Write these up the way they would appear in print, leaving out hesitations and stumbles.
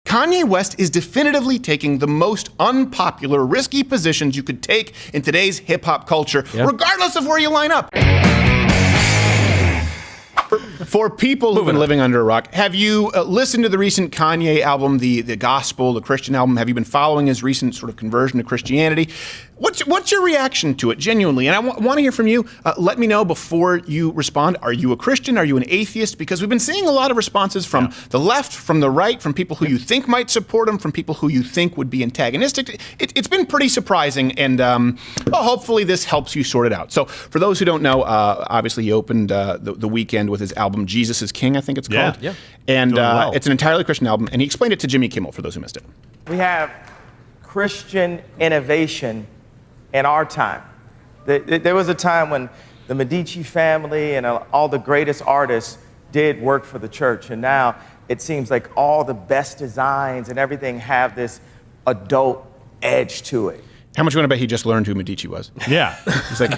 Kanye West is definitively taking the most unpopular, risky positions you could take in today's hip-hop culture, regardless of where you line up. For people who've been living under a rock, have you listened to the recent Kanye album, the gospel, the Christian album? Have you been following his recent sort of conversion to Christianity? What's your reaction to it, genuinely? And I want to hear from you. Let me know before you respond. Are you a Christian? Are you an atheist? Because we've been seeing a lot of responses from the left, from the right, from people who you think might support him, from people who you think would be antagonistic. It's been pretty surprising, and hopefully this helps you sort it out. So for those who don't know, obviously he opened the weekend with his album Jesus is King, I think it's called. Yeah. And it's an entirely Christian album, and he explained it to Jimmy Kimmel, for those who missed it. We have Christian innovation in our time. There was a time when the Medici family and all the greatest artists did work for the church, and now it seems like all the best designs and everything have this adult edge to it. How much you want to bet he just learned who Medici was? Yeah. He's like,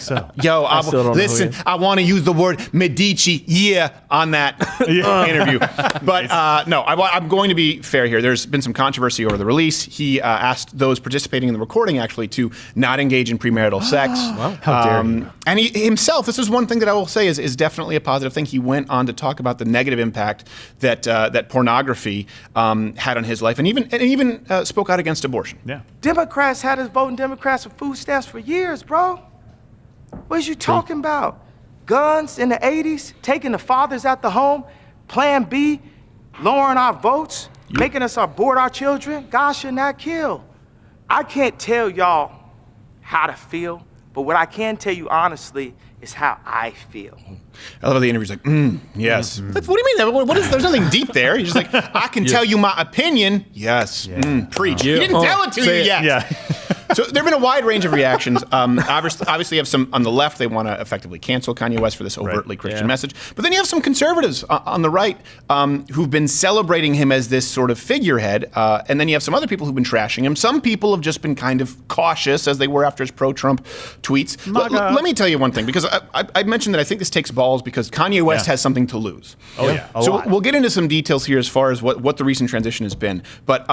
yo, listen, I want to use the word Medici, on that interview. But no, I'm going to be fair here. There's been some controversy over the release. He asked those participating in the recording, actually, to not engage in premarital sex. Wow. How dare he? And he himself, this is one thing that I will say is definitely a positive thing. He went on to talk about the negative impact that pornography had on his life, and even spoke out against abortion. Yeah. Democrats had us voting Democrats for food stamps for years, bro. What is you talking about? Guns in the 80s, taking the fathers out the home, Plan B, lowering our votes, making us abort our children. God should not kill. I can't tell y'all how to feel, but what I can tell you honestly is how I feel. I love how the interview's like, yes. What do you mean? There's nothing deep there. He's just like, I can tell you my opinion. Yes. Preach. He didn't tell it to you yet. Yeah. So there have been a wide range of reactions. Obviously, you have some on the left, they want to effectively cancel Kanye West for this overtly Christian message. But then you have some conservatives on the right who've been celebrating him as this sort of figurehead. And then you have some other people who've been trashing him. Some people have just been kind of cautious, as they were after his pro-Trump tweets. Let me tell you one thing, because I mentioned that I think this takes balls because Kanye West has something to lose. So we'll get into some details here as far as what the recent transition has been. But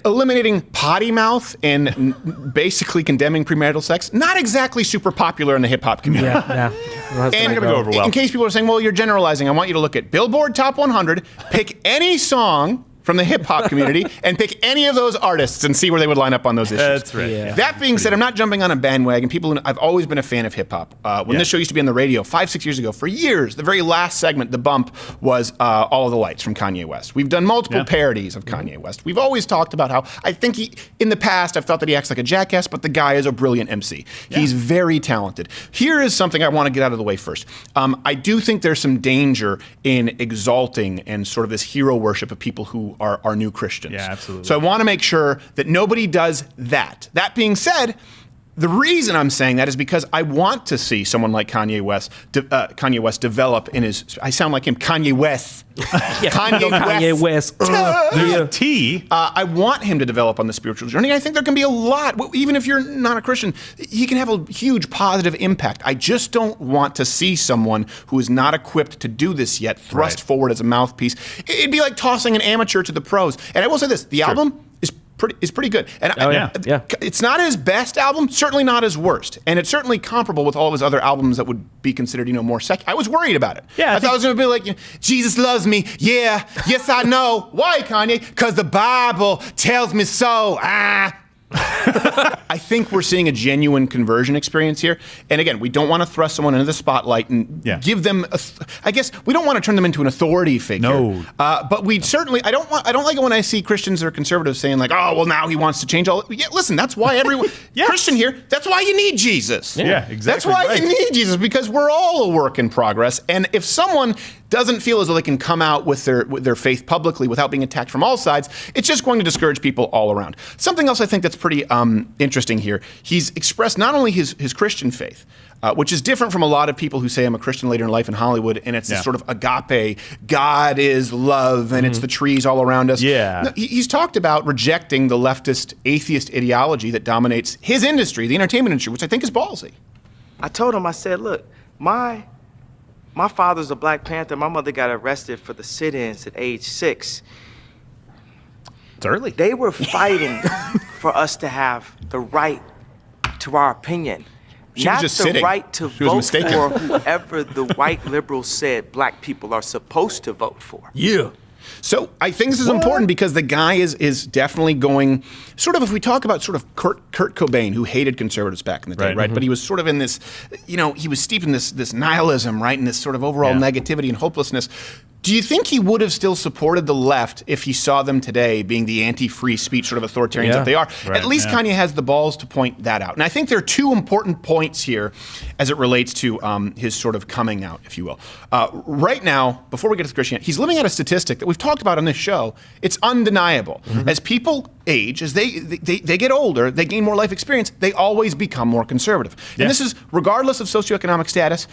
eliminating potty mouth and basically condemning premarital sex, not exactly super popular in the hip-hop community. And go over well. In case people are saying, well, you're generalizing, I want you to look at Billboard Top 100, pick any song from the hip-hop community and pick any of those artists and see where they would line up on those issues. That's right. Yeah. That being said, I'm not jumping on a bandwagon. I've always been a fan of hip-hop. When this show used to be on the radio 5-6 years ago, for years, the very last segment, The Bump, was All of the Lights from Kanye West. We've done multiple parodies of Kanye West. We've always talked about how I think in the past, I've thought that he acts like a jackass, but the guy is a brilliant MC. He's very talented. Here is something I want to get out of the way first. I do think there's some danger in exalting and sort of this hero worship of people who are new Christians. Yeah, absolutely. So I want to make sure that nobody does that. That being said, the reason I'm saying that is because I want to see someone like Kanye West develop in his. I sound like him, Kanye West. Kanye West. There's a T. I want him to develop on the spiritual journey. I think there can be a lot, even if you're not a Christian, he can have a huge positive impact. I just don't want to see someone who is not equipped to do this yet thrust forward as a mouthpiece. It'd be like tossing an amateur to the pros. And I will say this, the album is pretty good. And it's not his best album, certainly not his worst. And it's certainly comparable with all of his other albums that would be considered, more secular. I was worried about it. I thought it was going to be like, Jesus loves me. Yeah, yes, I know. Why, Kanye? Because the Bible tells me so. I think we're seeing a genuine conversion experience here. And again, we don't want to thrust someone into the spotlight and give them, I guess, we don't want to turn them into an authority figure. No. But we certainly, I don't like it when I see Christians or conservatives saying like, oh, well, now he wants to change all. Yeah, listen, that's why everyone, Christian here, that's why you need Jesus. Yeah, exactly. That's why you need Jesus, because we're all a work in progress. And if someone doesn't feel as though they can come out with their faith publicly without being attacked from all sides, it's just going to discourage people all around. Something else I think that's pretty interesting here, he's expressed not only his Christian faith, which is different from a lot of people who say I'm a Christian later in life in Hollywood, and it's this sort of agape, God is love, and it's the trees all around us. No, he's talked about rejecting the leftist atheist ideology that dominates his industry, the entertainment industry, which I think is ballsy. I told him, I said, look, my father's a Black Panther. My mother got arrested for the sit-ins at age 6. It's early. They were fighting for us to have the right to our opinion. She was Not just the sitting. right to She was vote mistaken. for whoever the white liberals said black people are supposed to vote for. Yeah. So I think this is important because the guy is definitely going sort of, if we talk about sort of Kurt Cobain, who hated conservatives back in the day, right? But he was sort of in this, he was steeped in this nihilism, right? And this sort of overall negativity and hopelessness. Do you think he would have still supported the left if he saw them today being the anti-free speech sort of authoritarians that they are? Right, At least Kanye has the balls to point that out. And I think there are two important points here as it relates to his sort of coming out, if you will. Right now, before we get to Christianity, he's living out a statistic that we've talked about on this show. It's undeniable. As people age, as they get older, they gain more life experience, they always become more conservative. And this is regardless of socioeconomic status,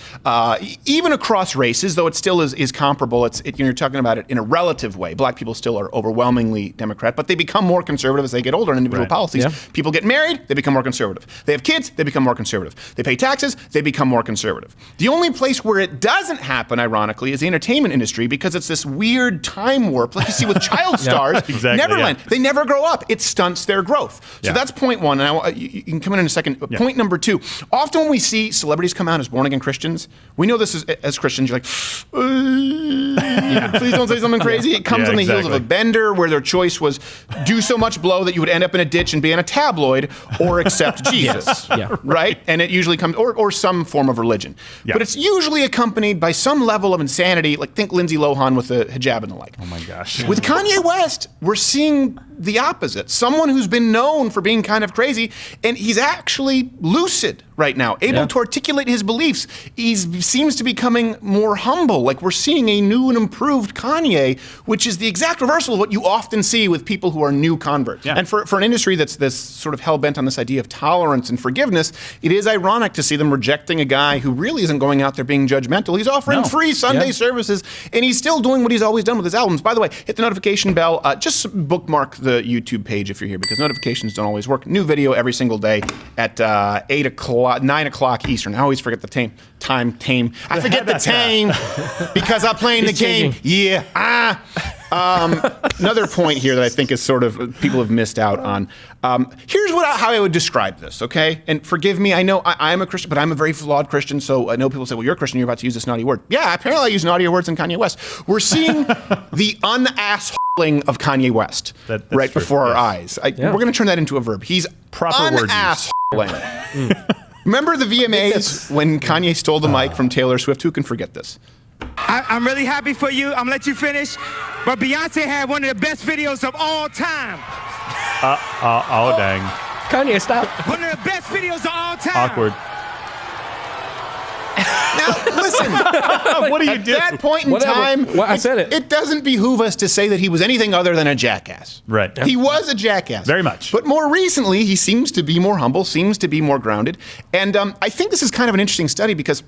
even across races, though it still is comparable. You're talking about it in a relative way. Black people still are overwhelmingly Democrat, but they become more conservative as they get older in individual policies. People get married, they become more conservative. They have kids, they become more conservative. They pay taxes, they become more conservative. The only place where it doesn't happen, ironically, is the entertainment industry because it's this weird time warp, like you see with child stars. Neverland. They never grow up. It stunts their growth. So that's point one, and you can come in a second. Point number two, often when we see celebrities come out as born-again Christians, we know this as Christians, you're like, please don't say something crazy. It comes on the heels of a bender where their choice was do so much blow that you would end up in a ditch and be in a tabloid or accept Jesus. Right? And it usually comes, or some form of religion. But it's usually accompanied by some level of insanity, like think Lindsay Lohan with a hijab and the like. Oh my gosh. With Kanye West, we're seeing the opposite. Someone who's been known for being kind of crazy, and he's actually lucid right now, able to articulate his beliefs. He seems to be becoming more humble. Like we're seeing a new and improved Kanye, which is the exact reversal of what you often see with people who are new converts. And for an industry that's this sort of hell-bent on this idea of tolerance and forgiveness, it is ironic to see them rejecting a guy who really isn't going out there being judgmental. He's offering free Sunday services, and he's still doing what he's always done with his albums. By the way, hit the notification bell. Just bookmark the YouTube page if you're here, because notifications don't always work. New video every single day at 9 o'clock Eastern. I always forget the time. I forget the time because I'm playing the game. Another point here that I think is sort of people have missed out on. Here's how I would describe this, okay? And forgive me, I know I'm a Christian, but I'm a very flawed Christian, so I know people say, well, you're a Christian, you're about to use this naughty word. Yeah, apparently I use naughtier words than Kanye West. We're seeing the un-assholing of Kanye West right true. Before our eyes. We're going to turn that into a verb. He's proper word un-assholing. Remember the VMAs when Kanye stole the mic from Taylor Swift? Who can forget this? I'm really happy for you. I'm gonna let you finish. But Beyonce had one of the best videos of all time. Oh, dang. Kanye, stop. One of the best videos of all time. Awkward. Now, listen. What do you do? At that point in time, well, I said it. It doesn't behoove us to say that he was anything other than a jackass. Right. He was a jackass. Very much. But more recently, he seems to be more humble, seems to be more grounded. And I think this is kind of an interesting study because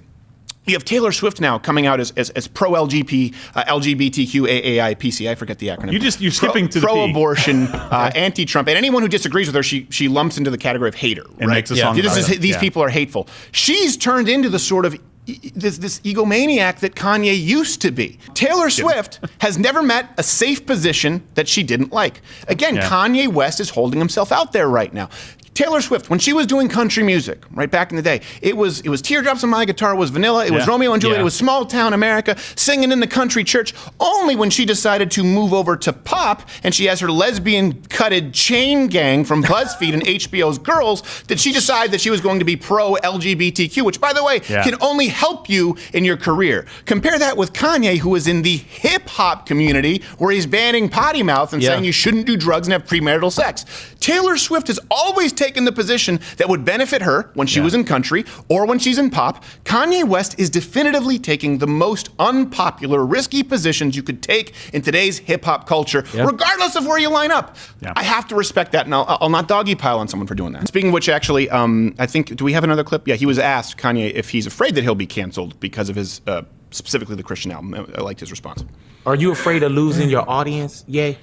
you have Taylor Swift now coming out as pro-LGBTQ AAI PC. I forget the acronym. You're skipping to the P. Pro-abortion, anti-Trump, and anyone who disagrees with her, she lumps into the category of hater. And makes a song about it. These people are hateful. She's turned into the sort of this egomaniac that Kanye used to be. Taylor Swift has never met a safe position that she didn't like. Again, Kanye West is holding himself out there right now. Taylor Swift, when she was doing country music, right back in the day, it was Teardrops on My Guitar, it was Vanilla, it was Romeo and Juliet, it was small town America, singing in the country church. Only when she decided to move over to pop, and she has her lesbian-cutted chain gang from BuzzFeed and HBO's Girls, did she decide that she was going to be pro-LGBTQ, which, by the way, can only help you in your career. Compare that with Kanye, who is in the hip-hop community, where he's banning potty mouth and saying you shouldn't do drugs and have premarital sex. Taylor Swift has always taken the position that would benefit her when she was in country or when she's in pop. Kanye West is definitively taking the most unpopular, risky positions you could take in today's hip-hop culture, regardless of where you line up. I have to respect that, and I'll not doggy pile on someone for doing that. Speaking of which, actually, I think, do we have another clip? Yeah, he was asked, Kanye, if he's afraid that he'll be canceled because of his, specifically the Christian album. I liked his response. Are you afraid of losing your audience? Yay.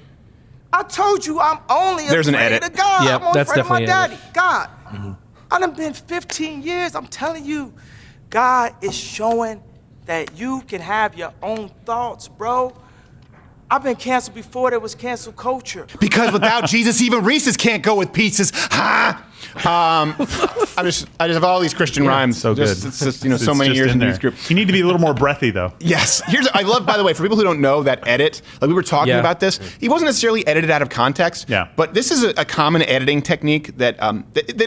I told you I'm only There's an afraid edit. of God. Yep, I'm that's afraid of my definitely an daddy, God. I done been 15 years. I'm telling you, God is showing that you can have your own thoughts, bro. I've been canceled before there was cancel culture. Because without Jesus, even Reese's can't go with pizzas. Ha! I just have all these Christian rhymes. So good. It's just, so It's many just years in there. this group. You need to be a little more breathy, though. Yes. I love, by the way, for people who don't know that edit, like we were talking about this, he wasn't necessarily edited out of context. Yeah. But this is a common editing technique that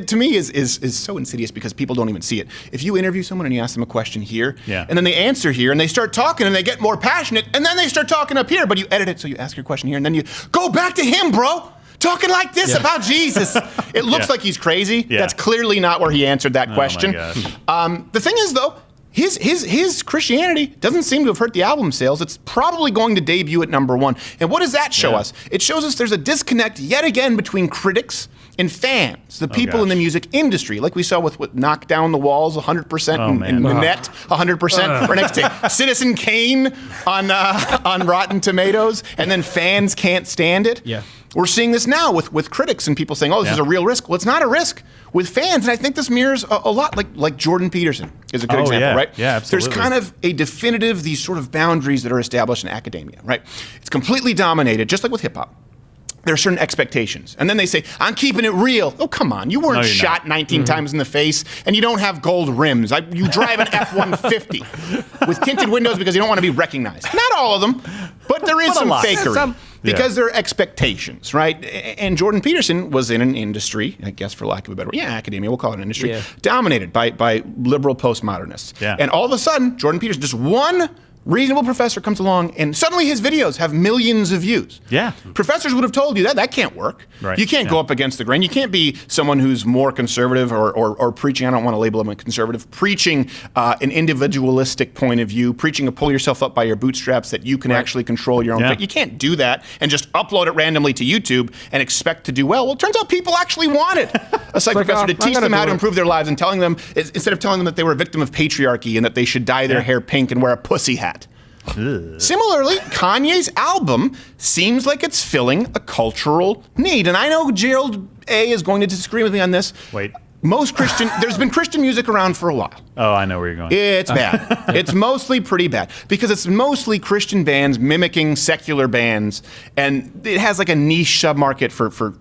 to me is so insidious because people don't even see it. If you interview someone and you ask them a question here, and then they answer here, and they start talking and they get more passionate, and then they start talking up here, but you edit it so you ask your question here, and then you go back to him, bro. Talking like this about Jesus. It looks like he's crazy. Yeah. That's clearly not where he answered that question. My gosh. The thing is, though, his Christianity doesn't seem to have hurt the album sales. It's probably going to debut at #1. And what does that show us? It shows us there's a disconnect yet again between critics and fans, the people in the music industry, like we saw with what Knock Down the Walls 100% and Nanette 100%. Or next thing, Citizen Kane on Rotten Tomatoes, and then fans can't stand it. Yeah. We're seeing this now with critics and people saying, "Oh, this is a real risk." Well, it's not a risk with fans, and I think this mirrors a lot like Jordan Peterson is a good example, right? Yeah, absolutely. There's kind of a definitive these sort of boundaries that are established in academia, right? It's completely dominated, just like with hip hop. There are certain expectations, and then they say, "I'm keeping it real." Oh, come on! You weren't shot 19 times in the face, and you don't have gold rims. You drive an F-150 with tinted windows because you don't want to be recognized. Not all of them, but there is some fakery. Because there are expectations, right? And Jordan Peterson was in an industry, I guess for lack of a better word, academia, we'll call it an industry, dominated by liberal postmodernists. Yeah. And all of a sudden, Jordan Peterson, just one reasonable professor comes along, and suddenly his videos have millions of views. Yeah. Professors would have told you that can't work. Right. You can't go up against the grain. You can't be someone who's more conservative or preaching, I don't want to label him a conservative, preaching an individualistic point of view, preaching a pull yourself up by your bootstraps that you can actually control your own fate. You can't do that and just upload it randomly to YouTube and expect to do well. Well, it turns out people actually wanted a psych professor to teach them how to improve their lives and telling them, instead of telling them that they were a victim of patriarchy and that they should dye their hair pink and wear a pussy hat. Similarly, Kanye's album seems like it's filling a cultural need. And I know Gerald A. is going to disagree with me on this. Wait. There's been Christian music around for a while. Oh, I know where you're going. It's bad. It's mostly pretty bad because it's mostly Christian bands mimicking secular bands, and it has like a niche submarket for.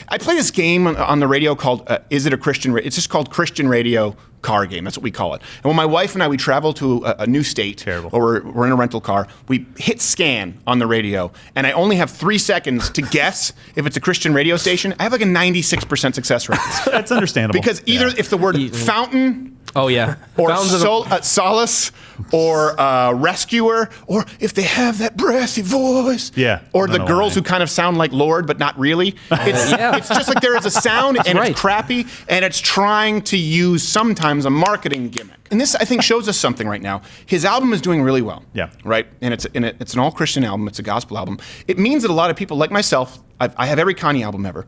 I play this game on the radio called "Is It a Christian?" It's just called Christian Radio Car Game. That's what we call it. And when my wife and I we travel to a new state, or we're in a rental car, we hit scan on the radio, and I only have 3 seconds to guess if it's a Christian radio station. I have like a 96% success rate. That's understandable. Because either if the word fountain. Oh, yeah. Or solace, or rescuer, or if they have that breathy voice. Yeah. Or the girls who kind of sound like Lord, but not really. It's just like there is a sound, and it's crappy, and it's trying to use sometimes a marketing gimmick. And this, I think, shows us something right now. His album is doing really well. Yeah. Right? And it's an all-Christian album. It's a gospel album. It means that a lot of people, like myself, I have every Kanye album ever,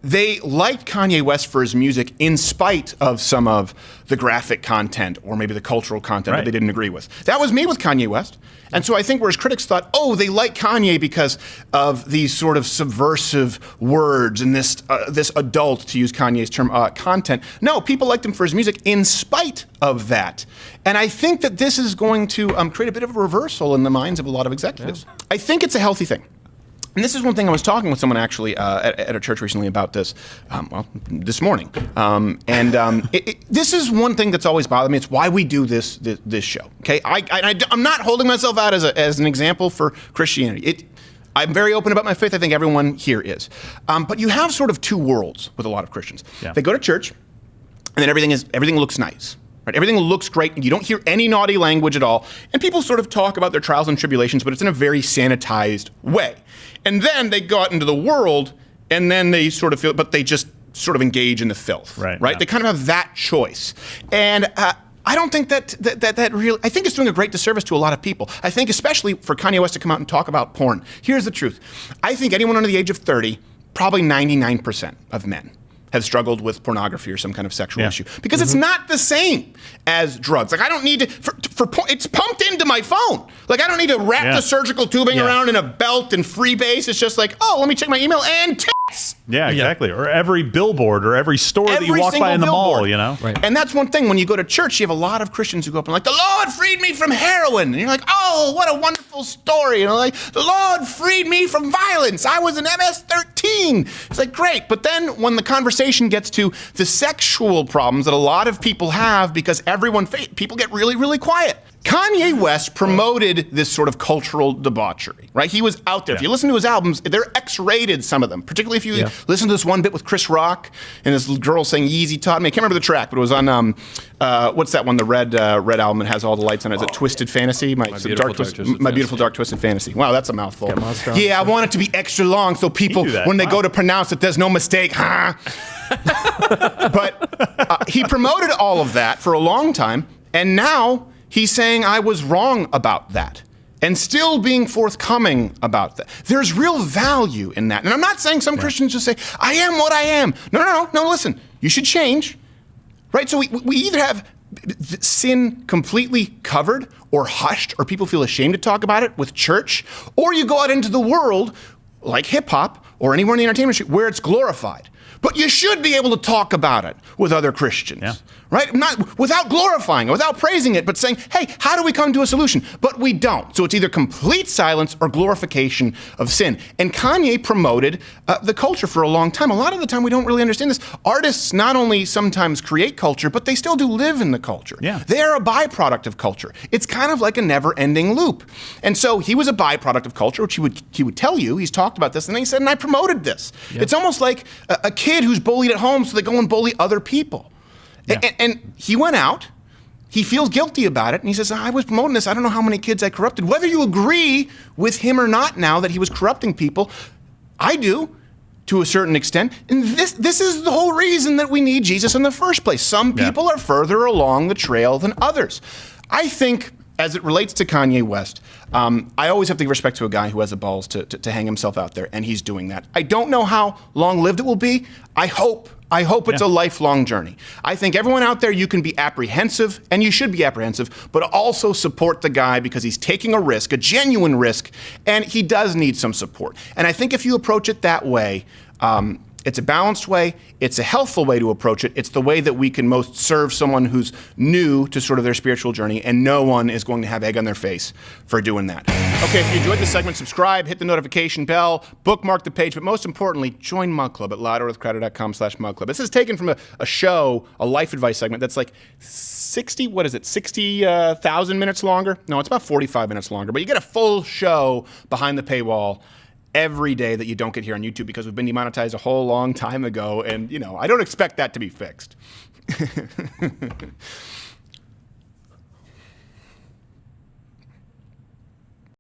they liked Kanye West for his music in spite of some of the graphic content or maybe the cultural content that they didn't agree with. That was me with Kanye West. And so I think whereas critics thought, oh, they like Kanye because of these sort of subversive words and this adult, to use Kanye's term, content. No, people liked him for his music in spite of that. And I think that this is going to create a bit of a reversal in the minds of a lot of executives. Yeah. I think it's a healthy thing. And this is one thing I was talking with someone actually at a church recently about this, this morning. This is one thing that's always bothered me. It's why we do this show. Okay, I'm not holding myself out as an example for Christianity. I'm very open about my faith. I think everyone here is. But you have sort of two worlds with a lot of Christians. Yeah. They go to church, and then everything looks nice. Right? Everything looks great. You don't hear any naughty language at all. And people sort of talk about their trials and tribulations, but it's in a very sanitized way. And then they go out into the world, and then they sort of feel, but they just sort of engage in the filth. Right? Yeah. They kind of have that choice. And I don't think that really, I think it's doing a great disservice to a lot of people. I think especially for Kanye West to come out and talk about porn. Here's the truth. I think anyone under the age of 30, probably 99% of men, have struggled with pornography or some kind of sexual issue. Because it's not the same as drugs. Like, I don't need to, it's pumped into my phone. Like, I don't need to wrap the surgical tubing around in a belt and freebase. It's just like, oh, let me check my email and tits. Yeah, exactly. Or every billboard or every store that you Every walk by single in the mall, billboard. you know? Right. And that's one thing. When you go to church, you have a lot of Christians who go up and like, the Lord freed me from heroin. And you're like, oh, what a wonderful story. You know, like, the Lord freed me from violence. I was an MS-13. It's like, great. But then when the conversation gets to the sexual problems that a lot of people have because people get really, really quiet. Kanye West promoted this sort of cultural debauchery, right? He was out there. If you listen to his albums, they're X-rated, some of them. Particularly if you listen to this one bit with Chris Rock and this girl saying Yeezy taught me. I can't remember the track, but it was on, what's that one, the red album that has all the lights on it? Is it Twisted Fantasy? My Beautiful Dark Twisted Fantasy. Wow, that's a mouthful. Yeah, I want it to be extra long so people, when they go to pronounce it, there's no mistake. Huh? But he promoted all of that for a long time, and now he's saying I was wrong about that and still being forthcoming about that. There's real value in that. And I'm not saying some Christians just say, I am what I am. No, listen, you should change, right? So we either have sin completely covered or hushed, or people feel ashamed to talk about it with church, or you go out into the world like hip hop or anywhere in the entertainment industry where it's glorified. But you should be able to talk about it with other Christians, right? Not without glorifying it, without praising it, but saying, hey, how do we come to a solution? But we don't. So it's either complete silence or glorification of sin. And Kanye promoted the culture for a long time. A lot of the time we don't really understand this. Artists not only sometimes create culture, but they still do live in the culture. Yeah. They're a byproduct of culture. It's kind of like a never-ending loop. And so he was a byproduct of culture, which he would tell you. He's talked about this, and then he said, and I promoted this. It's almost like a kid who's bullied at home, so they go and bully other people. And he went out, he feels guilty about it, and he says, I was promoting this, I don't know how many kids I corrupted. Whether you agree with him or not now that he was corrupting people, I do, to a certain extent. And this is the whole reason that we need Jesus in the first place. Some people are further along the trail than others. I think, as it relates to Kanye West, I always have to give respect to a guy who has the balls to hang himself out there, and he's doing that. I don't know how long-lived it will be. I hope it's a lifelong journey. I think everyone out there, you can be apprehensive, and you should be apprehensive, but also support the guy because he's taking a risk, a genuine risk, and he does need some support. And I think if you approach it that way, it's a balanced way, it's a healthful way to approach it, it's the way that we can most serve someone who's new to sort of their spiritual journey, and no one is going to have egg on their face for doing that. Okay, if you enjoyed this segment, subscribe, hit the notification bell, bookmark the page, but most importantly, join Mug Club at louderwithcrowder.com/Mug Club. This is taken from a show, a life advice segment that's like 60,000 minutes longer? No, it's about 45 minutes longer, but you get a full show behind the paywall every day that you don't get here on YouTube because we've been demonetized a whole long time ago, and I don't expect that to be fixed.